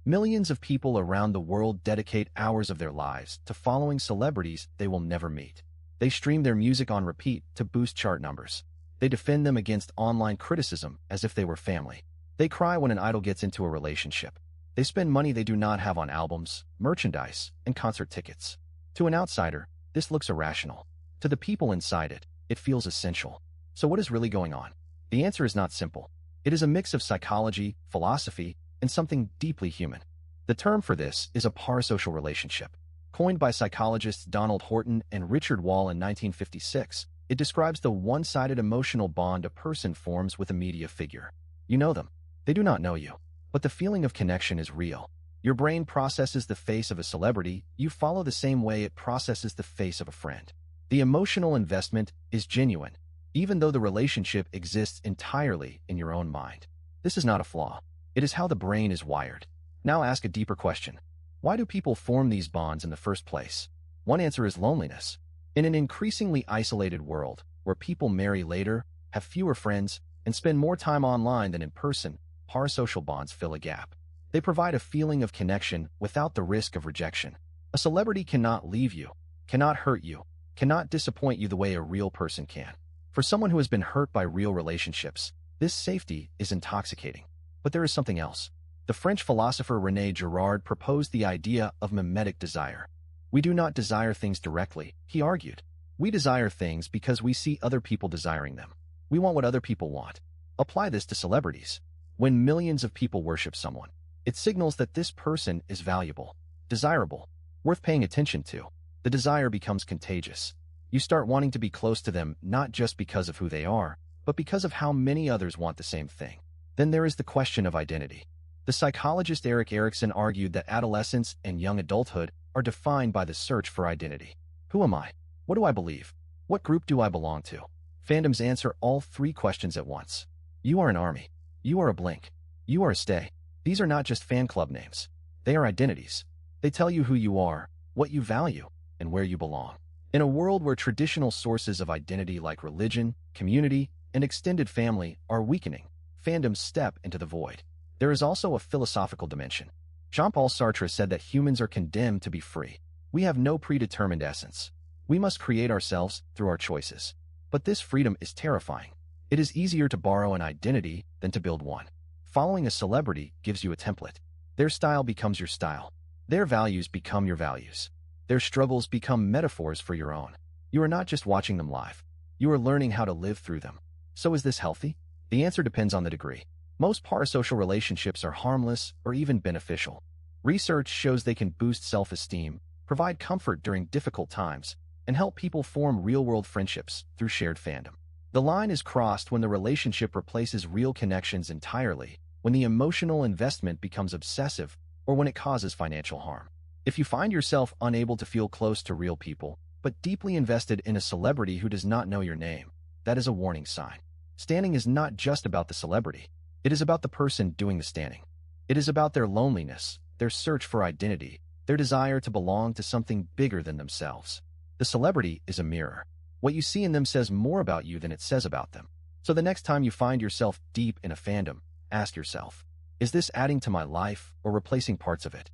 Millions of people around the world dedicate hours of their lives to following celebrities they will never meet. They stream their music on repeat to boost chart numbers. They defend them against online criticism as if they were family. They cry when an idol gets into a relationship. They spend money they do not have on albums, merchandise, and concert tickets. To an outsider, this looks irrational. To the people inside it, it feels essential. So what is really going on? The answer is not simple. It is a mix of psychology, philosophy, and something deeply human. The term for this is a parasocial relationship. Coined by psychologists Donald Horton and Richard Wall in 1956, it describes the one-sided emotional bond a person forms with a media figure. You know them. They do not know you. But the feeling of connection is real. Your brain processes the face of a celebrity, you follow the same way it processes the face of a friend. The emotional investment is genuine, even though the relationship exists entirely in your own mind. This is not a flaw. It is how the brain is wired. Now ask a deeper question. Why do people form these bonds in the first place? One answer is loneliness. In an increasingly isolated world, where people marry later, have fewer friends, and spend more time online than in person, parasocial bonds fill a gap. They provide a feeling of connection without the risk of rejection. A celebrity cannot leave you, cannot hurt you, cannot disappoint you the way a real person can. For someone who has been hurt by real relationships, this safety is intoxicating. But there is something else. The French philosopher René Girard proposed the idea of mimetic desire. We do not desire things directly, he argued. We desire things because we see other people desiring them. We want what other people want. Apply this to celebrities. When millions of people worship someone, it signals that this person is valuable, desirable, worth paying attention to. The desire becomes contagious. You start wanting to be close to them not just because of who they are, but because of how many others want the same thing. Then there is the question of identity. The psychologist Erik Erikson argued that adolescence and young adulthood are defined by the search for identity. Who am I? What do I believe? What group do I belong to? Fandoms answer all three questions at once. You are an army. You are a blink. You are a stay. These are not just fan club names. They are identities. They tell you who you are, what you value, and where you belong. In a world where traditional sources of identity like religion, community, and extended family are weakening, fandoms step into the void. There is also a philosophical dimension. Jean-Paul Sartre said that humans are condemned to be free. We have no predetermined essence. We must create ourselves through our choices. But this freedom is terrifying. It is easier to borrow an identity than to build one. Following a celebrity gives you a template. Their style becomes your style. Their values become your values. Their struggles become metaphors for your own. You are not just watching them live. You are learning how to live through them. So is this healthy? The answer depends on the degree. Most parasocial relationships are harmless or even beneficial. Research shows they can boost self-esteem, provide comfort during difficult times, and help people form real-world friendships through shared fandom. The line is crossed when the relationship replaces real connections entirely, when the emotional investment becomes obsessive, or when it causes financial harm. If you find yourself unable to feel close to real people, but deeply invested in a celebrity who does not know your name, that is a warning sign. Standing is not just about the celebrity. It is about the person doing the standing. It is about their loneliness, their search for identity, their desire to belong to something bigger than themselves. The celebrity is a mirror. What you see in them says more about you than it says about them. So the next time you find yourself deep in a fandom, ask yourself, is this adding to my life or replacing parts of it?